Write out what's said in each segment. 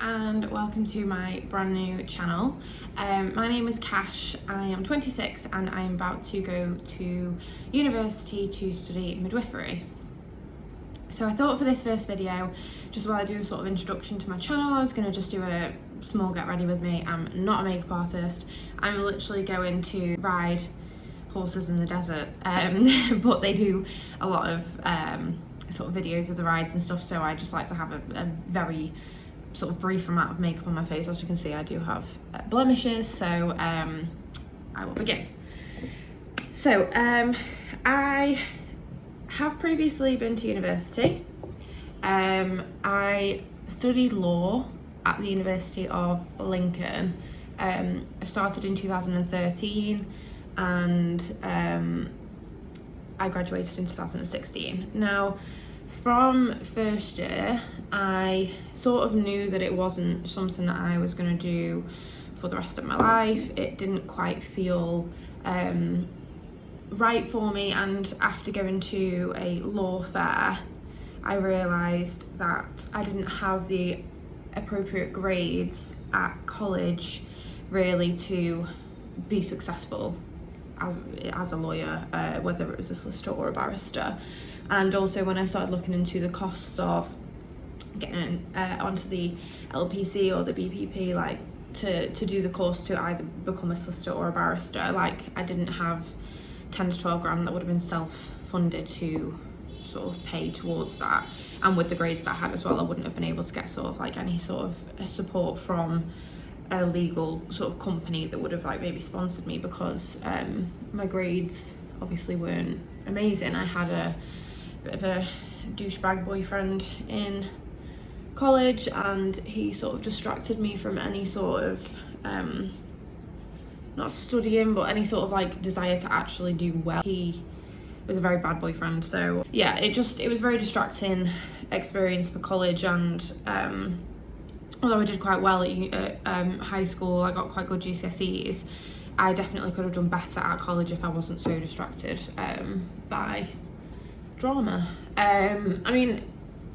And welcome to my brand new channel. My name is Cash, I am 26 and I am about to go to university to study midwifery. So I thought for this first video, just while I do a sort of introduction to my channel, I was going to just do a small get ready with me. I'm not a makeup artist, I'm literally going to ride horses in the desert, but they do a lot of sort of videos of the rides and stuff, so I just like to have a very sort of brief amount of makeup on my face. As you can see, I do have blemishes, so I will begin. So I have previously been to university. I studied law at the University of Lincoln. I started in 2013 and I graduated in 2016. Now, from first year, I sort of knew that it wasn't something that I was going to do for the rest of my life. It didn't quite feel right for me, and after going to a law fair, I realised that I didn't have the appropriate grades at college really to be successful as a lawyer, whether it was a solicitor or a barrister. And also when I started looking into the costs of getting onto the LPC or the BPP, like to do the course to either become a solicitor or a barrister, like I didn't have 10 to 12 grand that would have been self-funded to sort of pay towards that. And with the grades that I had as well, I wouldn't have been able to get sort of like any sort of support from a legal sort of company that would have like maybe sponsored me, because my grades obviously weren't amazing. I had a bit of a douchebag boyfriend in college, and he sort of distracted me from any sort of not studying, but any sort of like desire to actually do well. He was a very bad boyfriend, so yeah, it was a very distracting experience for college. And although I did quite well at high school, I got quite good GCSEs, I definitely could have done better at college if I wasn't so distracted by drama. I mean,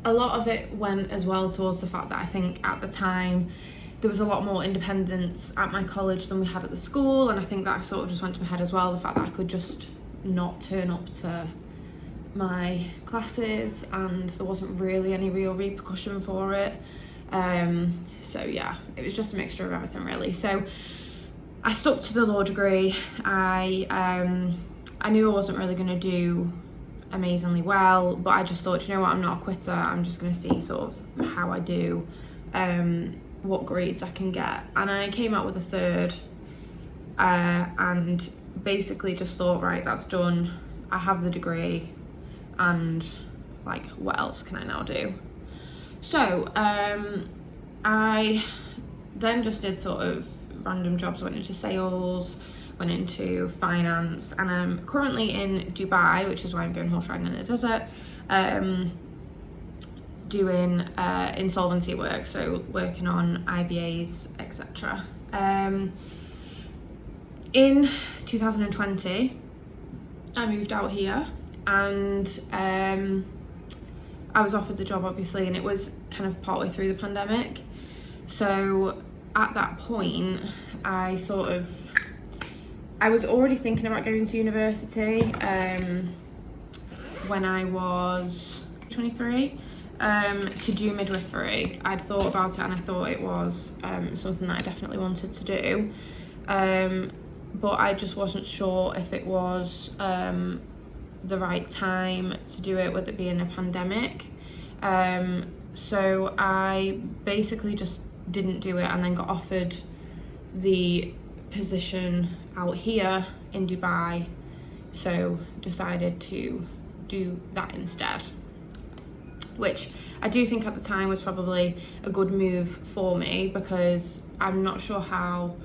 a lot of it went as well towards the fact that I think at the time there was a lot more independence at my college than we had at the school, and I think that sort of just went to my head as well, the fact that I could just not turn up to my classes and there wasn't really any real repercussion for it. So yeah, it was just a mixture of everything really. So I stuck to the law degree. I knew I wasn't really going to do amazingly well, but I just thought, you know what, I'm not a quitter. I'm just going to see sort of how I do, what grades I can get. And I came out with a third, and basically just thought, right, that's done. I have the degree, and like, what else can I now do? So I then just did sort of random jobs, went into sales, went into finance, and I'm currently in Dubai, which is why I'm going horse riding in the desert, doing insolvency work, so working on IVAs, etc. In 2020, I moved out here, and I was offered the job obviously, and it was kind of partway through the pandemic. So at that point, I was already thinking about going to university when I was 23 to do midwifery. I'd thought about it and I thought it was something that I definitely wanted to do, but I just wasn't sure if it was the right time to do it with it being a pandemic. So I basically just didn't do it, and then got offered the position out here in Dubai, so decided to do that instead, which I do think at the time was probably a good move for me, because I'm not sure how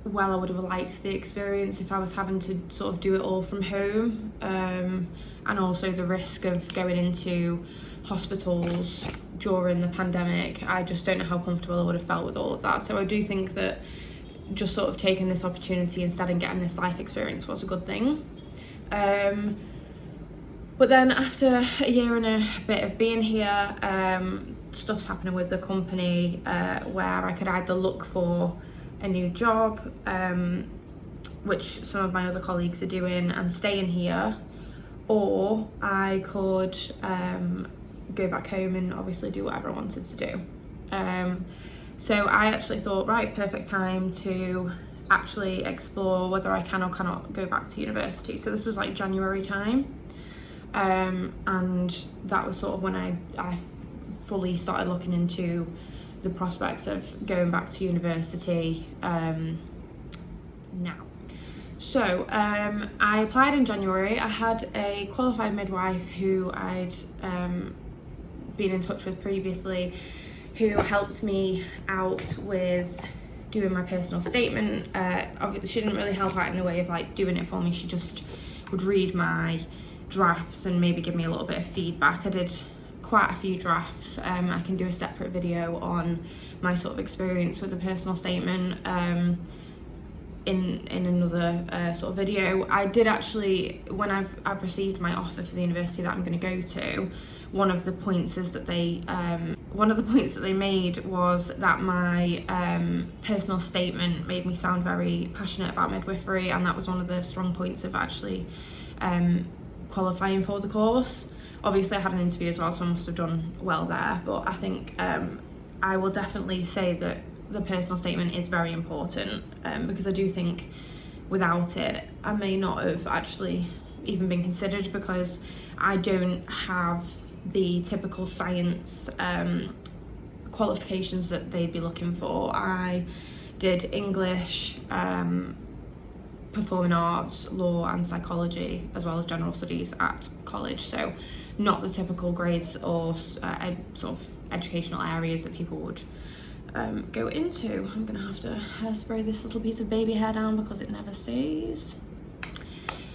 well I would have liked the experience if I was having to sort of do it all from home, and also the risk of going into hospitals during the pandemic. I just don't know how comfortable I would have felt with all of that. So I do think that just sort of taking this opportunity instead and getting this life experience was a good thing. But then after a year and a bit of being here, stuff's happening with the company where I could either look for a new job, which some of my other colleagues are doing, and stay in here, or I could go back home and obviously do whatever I wanted to do. So I actually thought, right, perfect time to actually explore whether I can or cannot go back to university. So this was like January time, and that was sort of when I fully started looking into the prospects of going back to university now. So I applied in January. I had a qualified midwife who I'd been in touch with previously, who helped me out with doing my personal statement. Obviously she didn't really help out in the way of like doing it for me. She just would read my drafts and maybe give me a little bit of feedback. I did quite a few drafts. I can do a separate video on my sort of experience with the personal statement in another sort of video. I did actually, when I've received my offer for the university that I'm going to go to, one of the points is that they made was that my personal statement made me sound very passionate about midwifery, and that was one of the strong points of actually qualifying for the course. Obviously I had an interview as well, so I must have done well there, but I think I will definitely say that the personal statement is very important, because I do think without it I may not have actually even been considered, because I don't have the typical science qualifications that they'd be looking for. I did English, performing arts, law and psychology, as well as general studies at college, so not the typical grades or sort of educational areas that people would go into. I'm gonna have to hairspray this little piece of baby hair down because it never stays.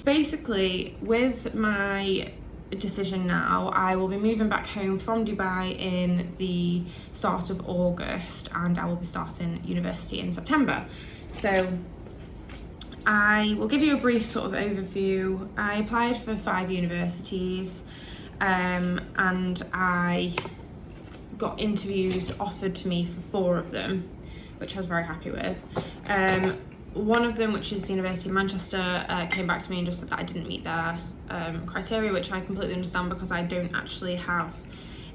Basically, with my decision now, I will be moving back home from Dubai in the start of August, and I will be starting university in September. So I will give you a brief sort of overview. I applied for 5 universities, and I got interviews offered to me for 4 of them, which I was very happy with. One of them, which is the University of Manchester, came back to me and just said that I didn't meet their criteria, which I completely understand, because I don't actually have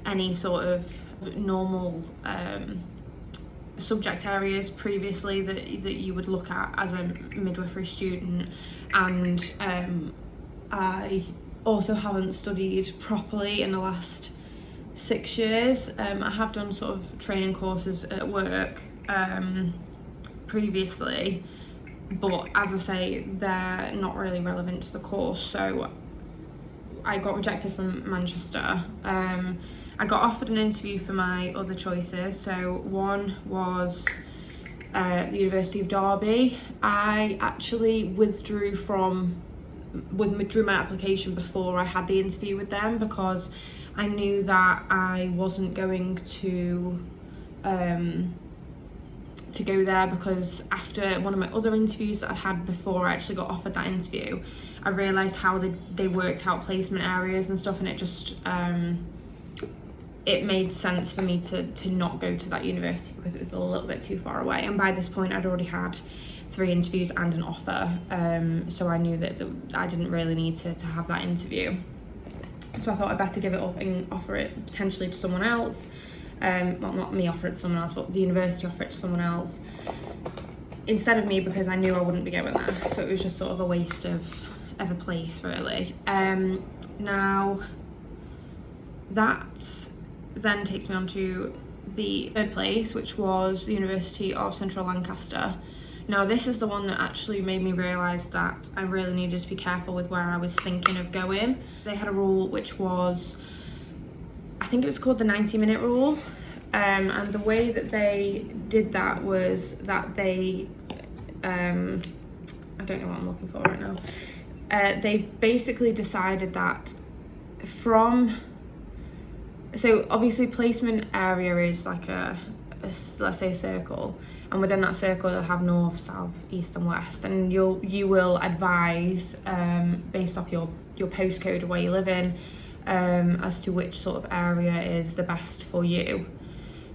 any sort of normal subject areas previously that you would look at as a midwifery student, and I also haven't studied properly in the last 6 years. I have done sort of training courses at work previously, but as I say, they're not really relevant to the course, so I got rejected from Manchester. I got offered an interview for my other choices. So one was the University of Derby. I actually withdrew my application before I had the interview with them, because I knew that I wasn't going to go there, because after one of my other interviews that I had before I actually got offered that interview, I realised how they worked out placement areas and stuff, and it just it made sense for me to not go to that university because it was a little bit too far away. And by this point I'd already had 3 interviews and an offer, so I knew that I didn't really need to have that interview. So I thought I'd better give it up and offer it potentially to someone else. Well, not me offer it to someone else, but the university offer it to someone else instead of me, because I knew I wouldn't be going there. So it was just sort of a waste of a place, really. Now that then takes me on to the 3rd place, which was the University of Central Lancaster. Now this is the one that actually made me realise that I really needed to be careful with where I was thinking of going. They had a rule which was, I think it was called the 90-minute rule, and the way that they did that was that they, I don't know what I'm looking for right now, they basically decided that so obviously placement area is like a let's say a circle, and within that circle they'll have north, south, east and west, and you will advise based off your postcode of where you live in, as to which sort of area is the best for you.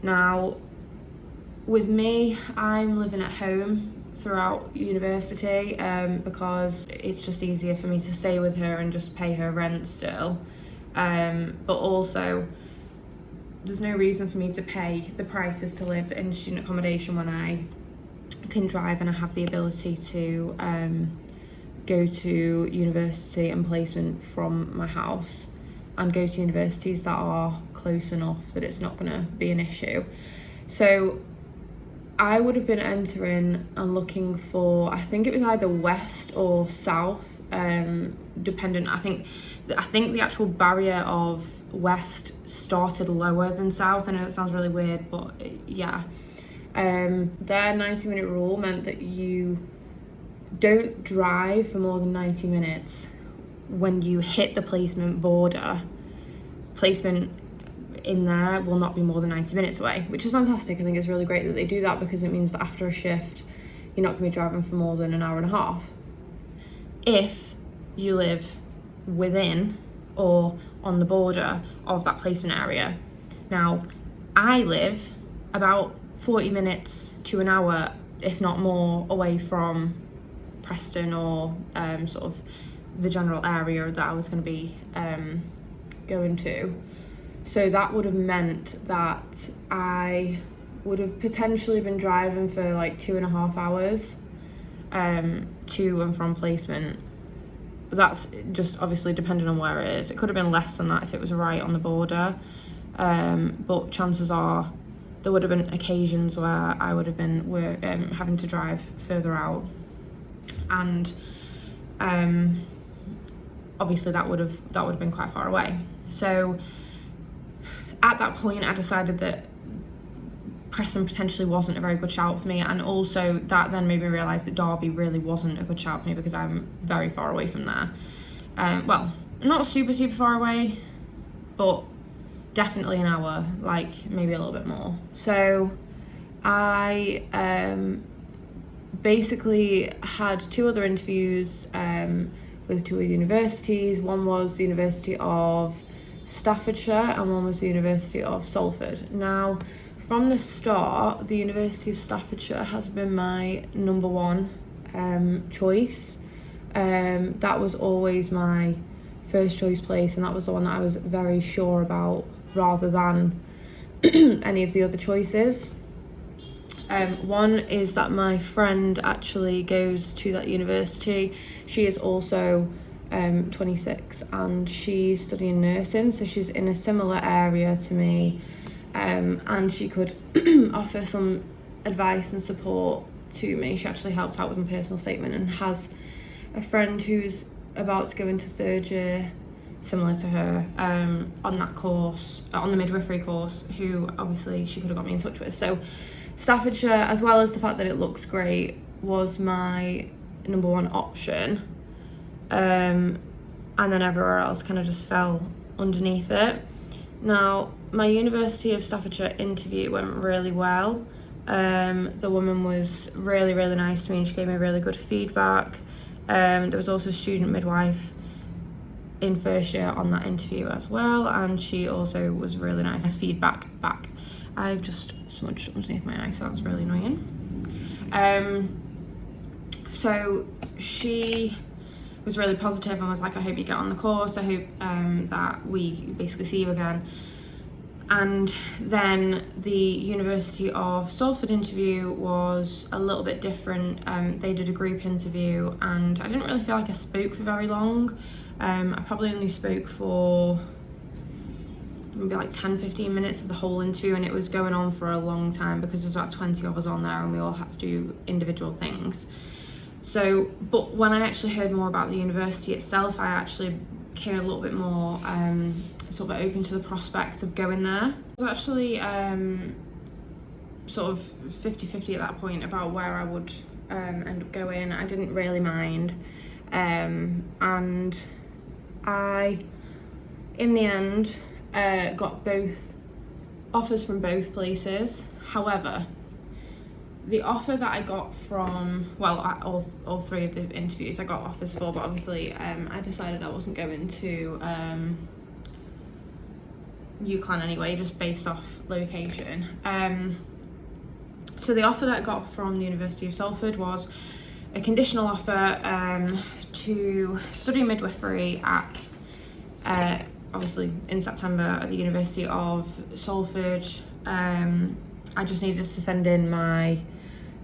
Now, with me, I'm living at home throughout university because it's just easier for me to stay with her and just pay her rent still. But also, there's no reason for me to pay the prices to live in student accommodation when I can drive and I have the ability to go to university and placement from my house, and go to universities that are close enough that it's not going to be an issue. So I would have been entering and looking for, I think it was either west or south, dependent. I think the actual barrier of west started lower than south. I know that sounds really weird, but yeah. Their 90-minute rule meant that you don't drive for more than 90 minutes when you hit the placement border. Placement in there will not be more than 90 minutes away, which is fantastic. I think it's really great that they do that, because it means that after a shift you're not going to be driving for more than an hour and a half if you live within or on the border of that placement area. Now, I live about 40 minutes to an hour, if not more, away from Preston or sort of the general area that I was going to be going to. So that would have meant that I would have potentially been driving for like 2.5 hours to and from placement. That's just obviously depending on where it is. It could have been less than that if it was right on the border, but chances are there would have been occasions where I would have been having to drive further out, and obviously that would have been quite far away. So at that point I decided that Preston potentially wasn't a very good shout for me, and also that then made me realise that Derby really wasn't a good shout for me because I'm very far away from there. Well, not super far away, but definitely an hour, like maybe a little bit more. So I basically had 2 other interviews with 2 universities. One was the University of Staffordshire and one was the University of Salford. Now, from the start, the University of Staffordshire has been my number 1 choice. That was always my first choice place, and that was the one that I was very sure about rather than any of the other choices. One is that my friend actually goes to that university. She is also 26 and she's studying nursing, so she's in a similar area to me, and she could offer some advice and support to me. She actually helped out with my personal statement and has a friend who's about to go into 3rd year similar to her on that course, on the midwifery course, who obviously she could have got me in touch with. So Staffordshire, as well as the fact that it looked great, was my number 1 option, and then everywhere else kind of just fell underneath it. Now, my University of Staffordshire interview went really well. The woman was really nice to me and she gave me really good feedback. There was also a student midwife in 1st year on that interview as well, and she also was really nice. Feedback back. I've just smudged underneath my eye, so that's really annoying. So she was really positive and was like, I hope you get on the course, I hope that we basically see you again. And then the University of Salford interview was a little bit different. They did a group interview and I didn't really feel like I spoke for very long. I probably only spoke for maybe like 10-15 minutes of the whole interview, and it was going on for a long time because there's about 20 of us on there and we all had to do individual things. So, but when I actually heard more about the university itself, I actually became a little bit more sort of open to the prospect of going there. I was actually sort of 50-50 at that point about where I would end up going. I didn't really mind, and I, in the end, got both offers from both places. However, the offer that I got from, well, all 3 of the interviews I got offers for, but obviously I decided I wasn't going to UCLan anyway, just based off location. So the offer that I got from the University of Salford was a conditional offer to study midwifery at obviously in September at the University of Salford. I just needed to send in my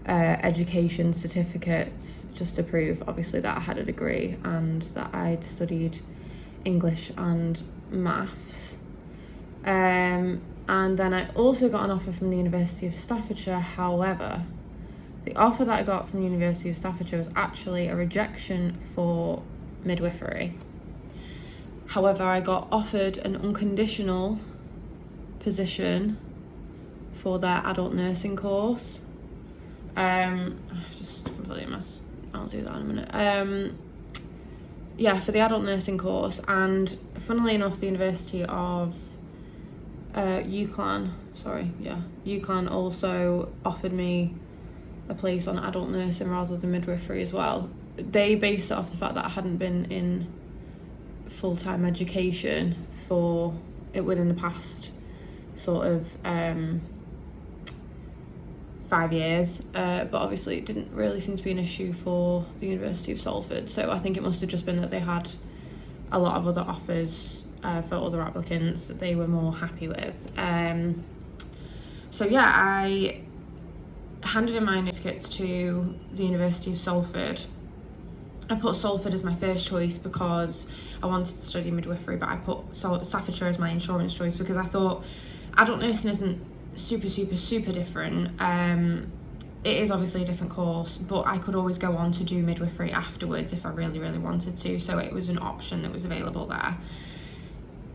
education certificates just to prove obviously that I had a degree and that I'd studied English and maths. And then I also got an offer from the University of Staffordshire. However, the offer that I got from the University of Staffordshire was actually a rejection for midwifery. However, I got offered an unconditional position for their adult nursing course. Just completely messed. I'll do that in a minute. Yeah, for the adult nursing course, and funnily enough, the University of UCLan also offered me a place on adult nursing rather than midwifery as well. They based it off the fact that I hadn't been in full-time education for it within the past sort of 5 years, but obviously it didn't really seem to be an issue for the University of Salford, so I think it must have just been that they had a lot of other offers for other applicants that they were more happy with. So yeah, I handed in my certificates to the University of Salford. I put Salford as my first choice because I wanted to study midwifery, but I put Staffordshire as my insurance choice because I thought adult nursing isn't super different. It is obviously a different course, but I could always go on to do midwifery afterwards if I really wanted to, so it was an option that was available there.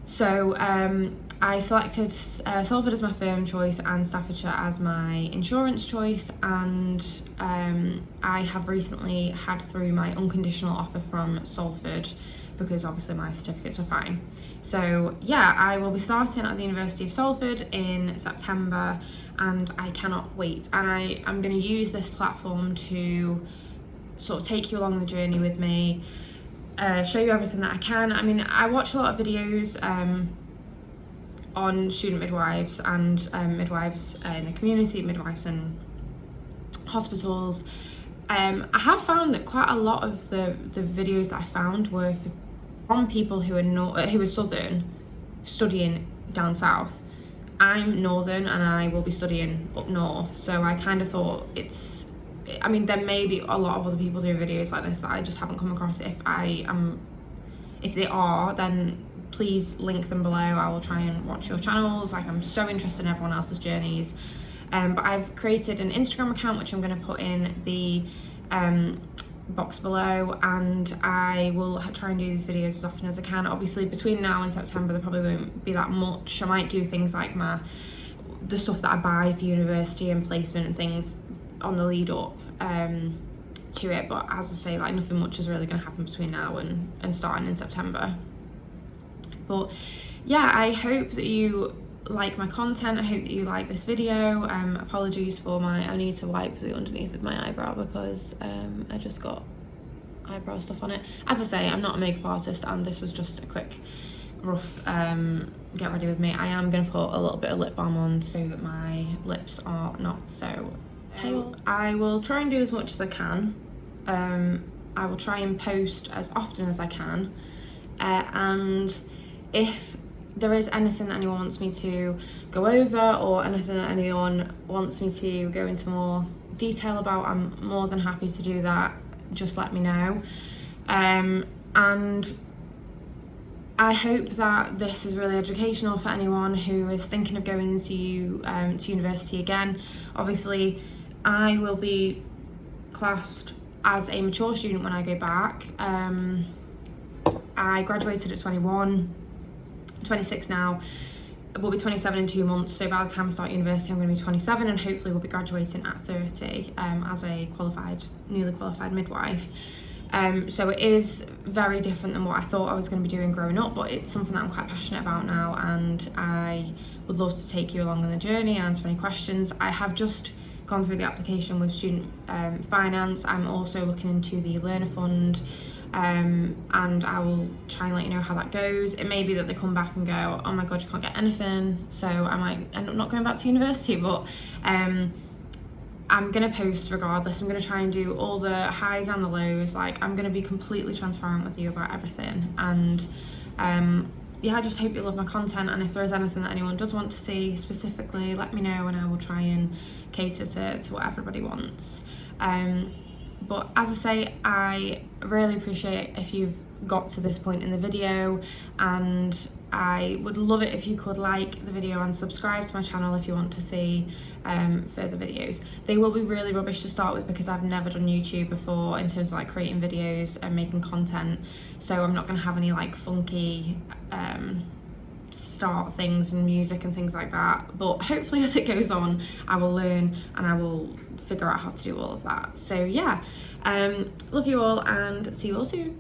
So I selected Salford as my firm choice and Staffordshire as my insurance choice, and I have recently had through my unconditional offer from Salford because obviously my certificates were fine. So yeah, I will be starting at the University of Salford in September and I cannot wait. And I'm going to use this platform to sort of take you along the journey with me, show you everything that I can. I mean, I watch a lot of videos on student midwives and midwives in the community, midwives in hospitals. I have found that quite a lot of the videos that I found were from people who are southern studying down south. I'm northern and I will be studying up north, so I kind of thought I mean, there may be a lot of other people doing videos like this that I just haven't come across. If they are, then please link them below. I will try and watch your channels. Like, I'm so interested in everyone else's journeys. But I've created an Instagram account which I'm going to put in the box below, and I will try and do these videos as often as I can. Obviously between now and September there probably won't be that much. I might do things like the stuff that I buy for university and placement and things on the lead up to it, but as I say, like, nothing much is really going to happen between now and starting in September. But yeah, I hope that you like my content. I hope that you like this video. Apologies for I need to wipe the underneath of my eyebrow because I just got eyebrow stuff on it. As I say, I'm not a makeup artist and this was just a quick rough get ready with me. I am going to put a little bit of lip balm on so that my lips are not so pale. I will try and do as much as I can. I will try and post as often as I can, and if there is anything that anyone wants me to go over or anything that anyone wants me to go into more detail about, I'm more than happy to do that. Just let me know. And I hope that this is really educational for anyone who is thinking of going into to university again. Obviously, I will be classed as a mature student when I go back. I graduated at 21, 26 now. We'll be 27 in 2 months, so by the time I start university I'm going to be 27 and hopefully we'll be graduating at 30 as a newly qualified midwife. So it is very different than what I thought I was going to be doing growing up, but it's something that I'm quite passionate about now, and I would love to take you along on the journey and answer any questions. I have just gone through the application with student finance. I'm also looking into the learner fund and I will try and let you know how that goes. It may be that they come back and go, oh my god, you can't get anything, so I might end up not going back to university, but I'm gonna post regardless. I'm gonna try and do all the highs and the lows. Like, I'm gonna be completely transparent with you about everything, and yeah, I just hope you love my content, and if there is anything that anyone does want to see specifically, let me know and I will try and cater to what everybody wants. But as I say, I really appreciate if you've got to this point in the video, and I would love it if you could like the video and subscribe to my channel if you want to see further videos. They will be really rubbish to start with because I've never done YouTube before in terms of like creating videos and making content, so I'm not going to have any like funky start things and music and things like that, but hopefully as it goes on I will learn and I will figure out how to do all of that. So yeah, love you all and see you all soon.